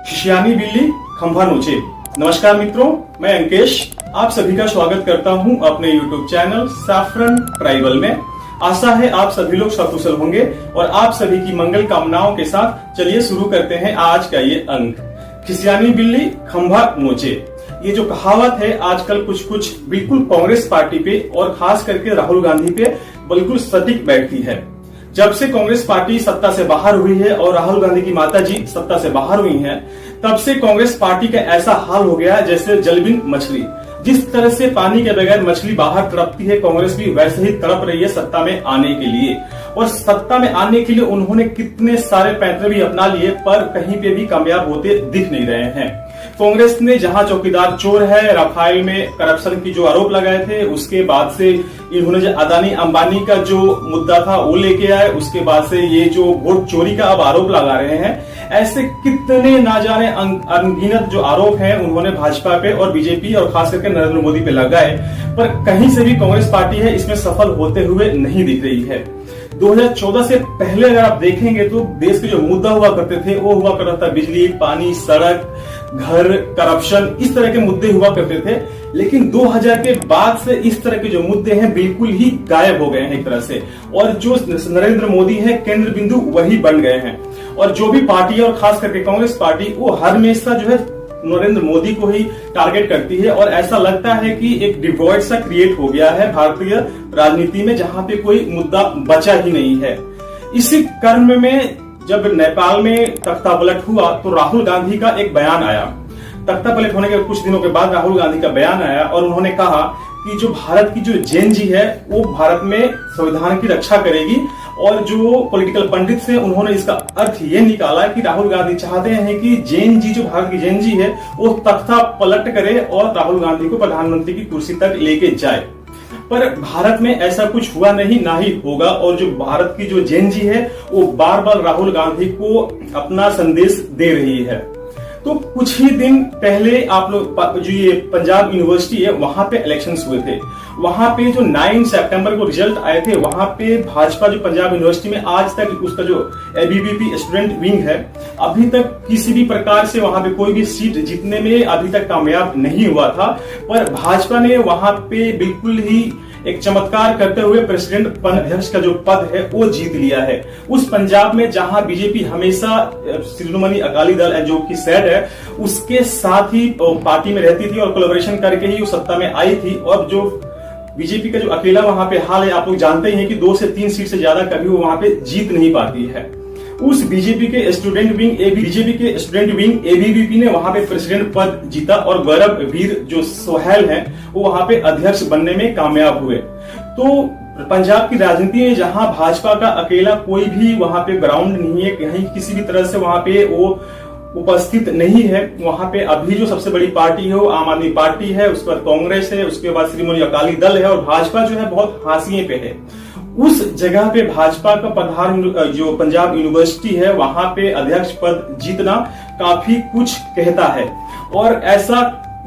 शियानी बिल्ली खंभा नोचे। नमस्कार मित्रों, मैं अंकेश आप सभी का स्वागत करता हूं अपने YouTube चैनल सैफरन ट्राइबल में। आशा है आप सभी लोग सकुशल होंगे और आप सभी की मंगल कामनाओं के साथ चलिए शुरू करते हैं आज का ये अंक। खिसियानी बिल्ली खंभा नोचे, ये जो कहावत है आजकल कुछ बिल्कुल कांग्रेस पार्टी पे और खास करके राहुल गांधी पे बिल्कुल सटीक बैठती है। जब से कांग्रेस पार्टी सत्ता से बाहर हुई है और राहुल गांधी की माताजी सत्ता से बाहर हुई हैं, तब से कांग्रेस पार्टी का ऐसा हाल हो गया जैसे जलबिन मछली। जिस तरह से पानी के बगैर मछली बाहर तड़पती है, कांग्रेस भी वैसे ही तड़प रही है सत्ता में आने के लिए। और सत्ता में आने के लिए उन्होंने कितने सारे पैंतरे भी अपना लिए, पर कहीं पे भी कामयाब होते दिख नहीं रहे हैं। कांग्रेस ने जहां चौकीदार चोर है, राफेल में करप्शन की जो आरोप लगाए थे, उसके बाद से इन्होंने जो अदानी अंबानी का जो मुद्दा था वो लेके आए, उसके बाद से ये जो वोट चोरी का अब आरोप लगा रहे हैं। ऐसे कितने ना जाने अनगिनत जो आरोप हैं उन्होंने भाजपा पे और बीजेपी और खास करके नरेंद्र मोदी पे लगाए, पर कहीं से भी कांग्रेस पार्टी है इसमें सफल होते हुए नहीं दिख रही है। 2014 से पहले अगर आप देखेंगे तो देश के जो मुद्दा हुआ करते थे वो हुआ करता था बिजली, पानी, सड़क, घर, करप्शन, इस तरह के मुद्दे हुआ करते थे। लेकिन 2000 के बाद से इस तरह के जो मुद्दे हैं बिल्कुल ही गायब हो गए हैं एक तरह से, और जो नरेंद्र मोदी है केंद्र बिंदु वही बन गए हैं। और जो भी पार्टी है और खास करके कांग्रेस पार्टी वो हर हमेशा जो है नरेंद्र मोदी को ही टारगेट करती है। और ऐसा लगता है कि एक डिवॉइड सा क्रिएट हो गया है भारतीय राजनीति में, जहां पे कोई मुद्दा बचा ही नहीं है। इसी क्रम में जब नेपाल में तख्ता पलट हुआ तो राहुल गांधी का एक बयान आया। तख्ता पलट होने के कुछ दिनों के बाद राहुल गांधी का बयान आया और उन्होंने कहा कि जो भारत की जो जेन जी है वो भारत में संविधान की रक्षा करेगी। और जो पॉलिटिकल पंडित थे उन्होंने इसका अर्थ ये निकाला कि राहुल गांधी चाहते हैं कि जेन जी, जो भारत की जेन जी है, वो तख्ता पलट करे और राहुल गांधी को प्रधानमंत्री की कुर्सी तक लेके जाए। पर भारत में ऐसा कुछ हुआ नहीं, ना ही होगा। और जो भारत की जो जेन जी है वो बार बार राहुल गांधी को अपना संदेश दे रही है। तो कुछ ही दिन पहले आप लोग जो ये पंजाब यूनिवर्सिटी है वहां पे इलेक्शंस हुए थे। वहां पे जो 9 सितंबर को रिजल्ट आए थे, वहां पे भाजपा जो पंजाब यूनिवर्सिटी में आज तक उसका जो एबीवीपी स्टूडेंट विंग है, अभी तक किसी भी प्रकार से वहां पे कोई भी सीट जीतने में अभी तक कामयाब नहीं हुआ था। पर भाजपा ने वहां पे बिल्कुल ही एक चमत्कार करते हुए प्रेसिडेंट अध्यक्ष का जो पद है वो जीत लिया है। उस पंजाब में जहां बीजेपी हमेशा शिरोमणि अकाली दल है जो कि सेट है, उसके साथ ही पार्टी में रहती थी और कोलैबोरेशन करके ही वो सत्ता में आई थी। और जो बीजेपी का जो अकेला वहां पे हाल है, आप लोग जानते ही हैं कि 2 से 3 सीट से ज्यादा कभी वो वहां पे जीत नहीं पाती है। उस बीजेपी के स्टूडेंट विंग एबीवीपी ने वहां पे प्रेसिडेंट पद जीता और गौरव वीर जो सोहेल हैं वो वहां पे अध्यक्ष बनने में कामयाब हुए। तो पंजाब की राजनीति में जहां भाजपा का अकेला कोई भी वहां पे ग्राउंड नहीं है, कहीं किसी भी तरह से वहां पे वो उपस्थित नहीं है, वहां पे अभी जो सबसे बड़ी पार्टी है वो आम आदमी पार्टी है, उसके बाद कांग्रेस है, उसके बाद शिरोमणि अकाली दल है और भाजपा जो है बहुत हाशिए पे है। उस जगह पे भाजपा का जो पंजाब यूनिवर्सिटी है वहां पे अध्यक्ष पद जीतना काफी कुछ कहता है। और ऐसा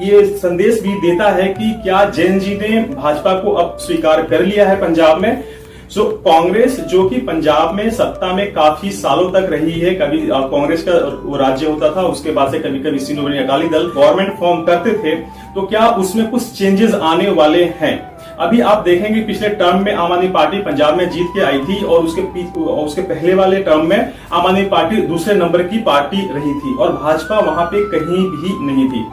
ये संदेश भी देता है कि क्या जैन जी ने भाजपा को अब स्वीकार कर लिया है पंजाब में। सो कांग्रेस जो कि पंजाब में सत्ता में काफी सालों तक रही है, कभी कांग्रेस का वो राज्य होता था, उसके बाद से कभी कभी शिरोमणि अकाली दल गवर्नमेंट फॉर्म करते थे, तो क्या उसमें कुछ चेंजेस आने वाले हैं। अभी आप देखेंगे पिछले टर्म में आम आदमी पार्टी पंजाब में जीत के आई थी और उसके पहले वाले टर्म में आम आदमी पार्टी दूसरे नंबर की पार्टी रही थी और भाजपा वहां पे कहीं भी नहीं थी।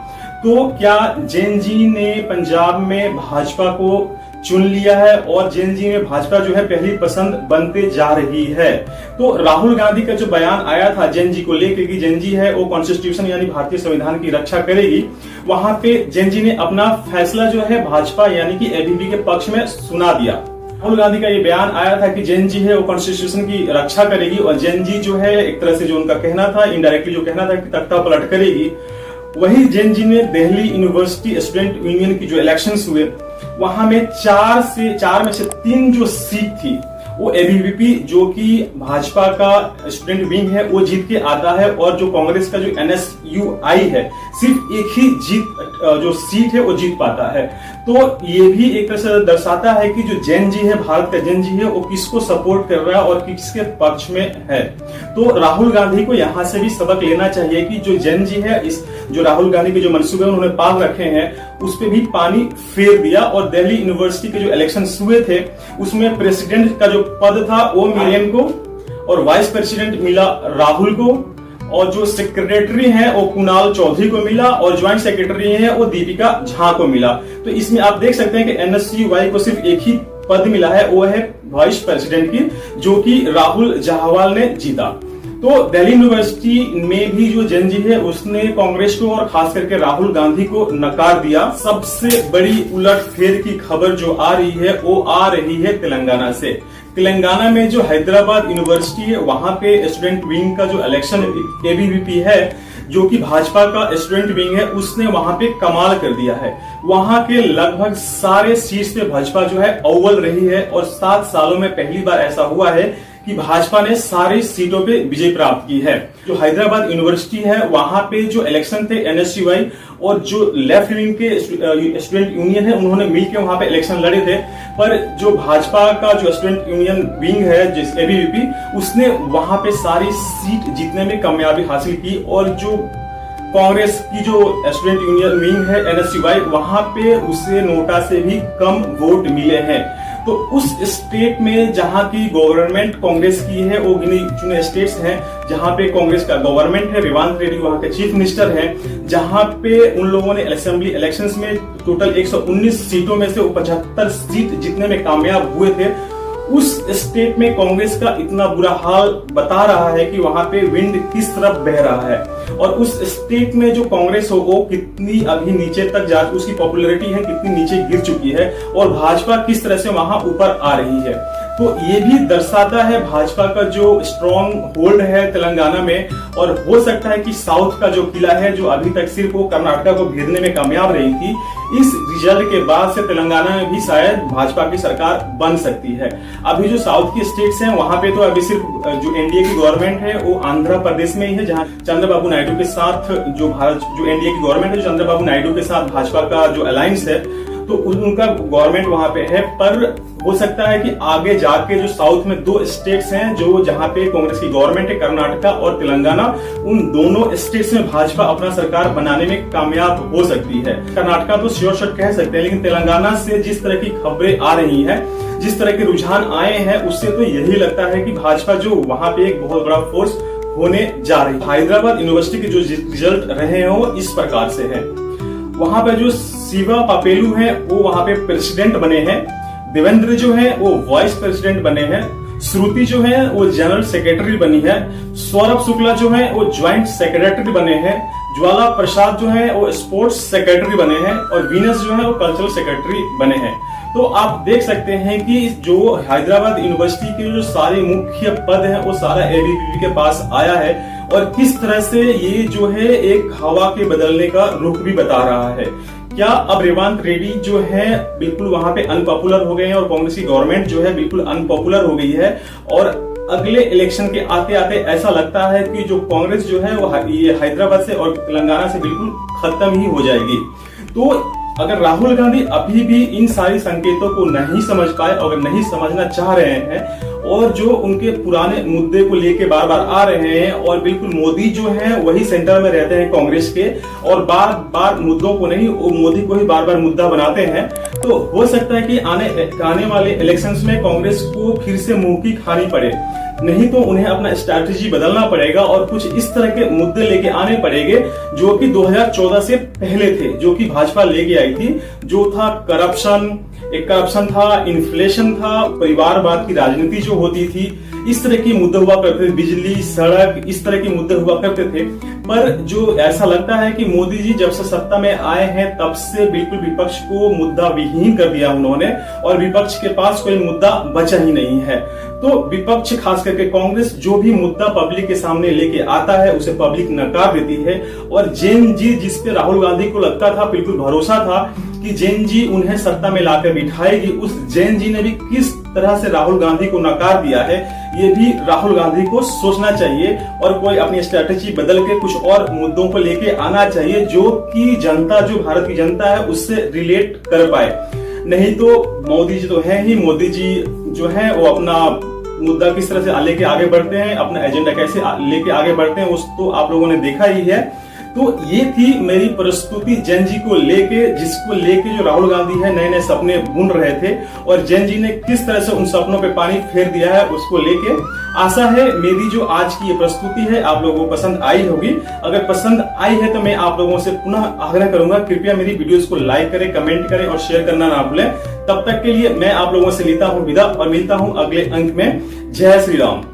तो क्या जैन जी ने पंजाब में भाजपा को चुन लिया है और जैन जी में भाजपा जो है पहली पसंद बनते जा रही है। तो राहुल गांधी का जो बयान आया था जैन जी को लेकर कि जैन जी है वो कॉन्स्टिट्यूशन यानी भारतीय संविधान की रक्षा करेगी, वहां पे जैन जी ने अपना फैसला जो है भाजपा यानी कि एबीवी के पक्ष में सुना दिया। राहुल गांधी का ये बयान आया था कि जैन जी है वो कॉन्स्टिट्यूशन की रक्षा करेगी और जैन जी जो है एक तरह से जो उनका कहना था, इनडायरेक्टली जो कहना था कि तख्ता पलट करेगी। वही जैन जी ने दिल्ली यूनिवर्सिटी स्टूडेंट यूनियन की जो इलेक्शंस हुए वहां में 4 में से 3 जो सीट थी वो एबीवीपी जो कि भाजपा का स्टूडेंट विंग है वो जीत के आता है और जो कांग्रेस का जो एनएसयूआई है सिर्फ एक ही जो सीट है वो जीत पाता है। तो ये भी एक तरह से दर्शाता है कि जो जेन जी है, भारत का जेन जी है, वो किसको सपोर्ट कर रहा है और किसके पक्ष में है। तो राहुल गांधी को यहाँ से भी सबक लेना चाहिए कि जो जेन जी है, इस जो राहुल गांधी के जो मंसूबे उन्होंने पाल रखे हैं उस पे भी पानी फेर दिया। और दिल्ली यूनिवर्सिटी के जो इलेक्शन हुए थे उसमें प्रेसिडेंट का जो पद था वो मिलियन को और वाइस प्रेसिडेंट मिला राहुल को, और जो सेक्रेटरी है वो कुणाल चौधरी को मिला और ज्वाइंट सेक्रेटरी है वो दीपिका झा को मिला। तो इसमें आप देख सकते हैं कि एनएसयूआई को सिर्फ एक ही पद मिला है, वो है वाइस प्रेसिडेंट की, जो कि राहुल जाहवाल ने जीता। तो दिल्ली यूनिवर्सिटी में भी जो जेन जी है उसने कांग्रेस को और खास करके राहुल गांधी को नकार दिया। सबसे बड़ी उलटफेर की खबर जो आ रही है वो आ रही है तेलंगाना से। तेलंगाना में जो हैदराबाद यूनिवर्सिटी है वहां पे स्टूडेंट विंग का जो इलेक्शन एबीवीपी है, जो कि भाजपा का स्टूडेंट विंग है, उसने वहां पे कमाल कर दिया है। वहां के लगभग सारे सीट्स पे भाजपा जो है अव्वल रही है और 7 सालों में पहली बार ऐसा हुआ है कि भाजपा ने सारी सीटों पे विजय प्राप्त की है। जो हैदराबाद यूनिवर्सिटी है वहां पे जो इलेक्शन थे एनएसयूआई और जो लेफ्ट विंग के स्टूडेंट यूनियन है उन्होंने मिलकर वहां पे इलेक्शन लड़े थे, पर जो भाजपा का जो स्टूडेंट यूनियन विंग है जिस एबीवीपी, उसने वहां पे सारी सीट जीतने में कामयाबी हासिल की। और जो कांग्रेस की जो स्टूडेंट यूनियन विंग है एनएसयूआई, वहां पे उसे नोटा से भी कम वोट मिले हैं। तो उस स्टेट में जहां की गवर्नमेंट कांग्रेस की है, वो गिने चुने स्टेट्स हैं जहां पे कांग्रेस का गवर्नमेंट है, रेवंत रेड्डी वहां के चीफ मिनिस्टर हैं, जहां पे उन लोगों ने असेंबली इलेक्शंस में टोटल 119 सीटों में से 75 सीट जीतने में कामयाब हुए थे। उस स्टेट में कांग्रेस का इतना बुरा हाल बता रहा है कि वहां पे विंड किस तरफ बह रहा है, और उस स्टेट में जो कांग्रेस हो वो कितनी अभी नीचे तक जा, उसकी पॉपुलैरिटी है कितनी नीचे गिर चुकी है, और भाजपा किस तरह से वहां ऊपर आ रही है। तो ये भी दर्शाता है भाजपा का जो स्ट्रॉन्ग होल्ड है तेलंगाना में। और हो सकता है कि साउथ का जो किला है, जो अभी तक सिर्फ वो कर्नाटका को घेरने में कामयाब रही थी, इस रिजल्ट के बाद से तेलंगाना में भी शायद भाजपा की सरकार बन सकती है। अभी जो साउथ की स्टेट्स हैं वहां पे तो अभी सिर्फ जो एनडीए की गवर्नमेंट है वो आंध्र प्रदेश में ही है, जहां चंद्रबाबू नायडू के साथ जो एनडीए की गवर्नमेंट है, जो चंद्रबाबू नायडू के साथ भाजपा का जो अलायंस है, तो उनका गवर्नमेंट वहां पे है। पर हो सकता है कि आगे जाके जो साउथ में 2 स्टेट्स हैं जो जहां पे कांग्रेस की गवर्नमेंट है, कर्नाटका और तेलंगाना, उन दोनों स्टेट्स में भाजपा अपना सरकार बनाने में कामयाब हो सकती है। कर्नाटका तो श्योर शॉट कह सकते हैं, लेकिन तेलंगाना से जिस तरह की खबरें आ रही हैं, जिस तरह के रुझान आए हैं, उससे तो यही लगता है कि भाजपा जो वहां पे एक बहुत बड़ा फोर्स होने जा रही है। हैदराबाद यूनिवर्सिटी के जो रिजल्ट रहे हैं वो इस प्रकार से है। वहां पे जो शिवा पापेलू है वो वहां पे प्रेसिडेंट बने हैं, देवेंद्र जो है वो वाइस प्रेसिडेंट बने हैं, श्रुति जो है वो जनरल सेक्रेटरी बनी है, सौरभ शुक्ला जो है वो ज्वाइंट सेक्रेटरी बने हैं, ज्वाला प्रसाद जो है वो स्पोर्ट्स सेक्रेटरी बने हैं, और वीनस जो है वो कल्चरल सेक्रेटरी बने हैं। तो आप देख सकते हैं कि जो हैदराबाद यूनिवर्सिटी के जो सारे मुख्य पद हैं वो सारा एबीवीपी के पास आया है, और किस तरह से ये जो है एक हवा के बदलने का रुख भी बता रहा है। क्या अब रेवंत रेड्डी जो है बिल्कुल वहां पे अनपॉपुलर हो गए हैं और कांग्रेस की गवर्नमेंट जो है बिल्कुल अनपॉपुलर हो गई है, और अगले इलेक्शन के आते आते ऐसा लगता है कि जो कांग्रेस जो है वो ये हैदराबाद से और तेलंगाना से बिल्कुल खत्म ही हो जाएगी। तो अगर राहुल गांधी अभी भी इन सारी संकेतों को नहीं समझ पाए, अगर नहीं समझना चाह रहे हैं, और जो उनके पुराने मुद्दे को लेके बार बार आ रहे हैं, और बिल्कुल मोदी जो है वही सेंटर में रहते हैं कांग्रेस के, और बार बार मुद्दों को नहीं, वो मोदी को ही बार बार मुद्दा बनाते हैं, तो हो सकता है कि आने वाले इलेक्शंस में कांग्रेस को फिर से मुंह की खानी पड़े। नहीं तो उन्हें अपना स्ट्रैटेजी बदलना पड़ेगा और कुछ इस तरह के मुद्दे लेके आने पड़ेंगे जो कि 2014 से पहले थे, जो कि भाजपा लेके आई थी, जो था करप्शन था, इन्फ्लेशन था, परिवारवाद की राजनीति जो होती थी, इस तरह के मुद्दे हुआ करते थे, बिजली, सड़क, इस तरह के मुद्दे हुआ करते थे। पर जो ऐसा लगता है कि मोदी जी जब से सत्ता में आए हैं तब से बिल्कुल विपक्ष को मुद्दा विहीन कर दिया उन्होंने, और विपक्ष के पास कोई मुद्दा बचा ही नहीं है। तो विपक्ष खास करके कांग्रेस जो भी मुद्दा पब्लिक के सामने लेके आता है उसे पब्लिक नकार देती है, और जेन जी जिस पे राहुल गांधी को लगता था, बिल्कुल भरोसा था कि जेन जी उन्हें सत्ता में लाकर बिठाएगी, उस जेन जी ने भी किस तरह से राहुल गांधी को नकार दिया है, ये भी राहुल गांधी को सोचना चाहिए और कोई अपनी स्ट्रेटेजी बदल के कुछ और मुद्दों को लेके आना चाहिए जो कि जनता, जो भारत की जनता है उससे रिलेट कर पाए। नहीं तो मोदी जी तो है ही, मोदी जी जो है वो अपना मुद्दा किस तरह से लेके आगे बढ़ते हैं, अपना एजेंडा कैसे लेके आगे बढ़ते हैं उस तो आप लोगों ने देखा ही है। तो ये थी मेरी प्रस्तुति जैन जी को लेके, जिसको लेके जो राहुल गांधी है नए नए सपने बुन रहे थे और जैन जी ने किस तरह से उन सपनों पे पानी फेर दिया है उसको लेके। आशा है मेरी जो आज की ये प्रस्तुति है आप लोगों को पसंद आई होगी। अगर पसंद आई है तो मैं आप लोगों से पुनः आग्रह करूंगा, कृपया मेरी वीडियोस को लाइक करें, कमेंट करें और शेयर करना ना भूलें। तब तक के लिए मैं आप लोगों से लेता हूं विदा और मिलता हूं अगले अंक में। जय श्री राम।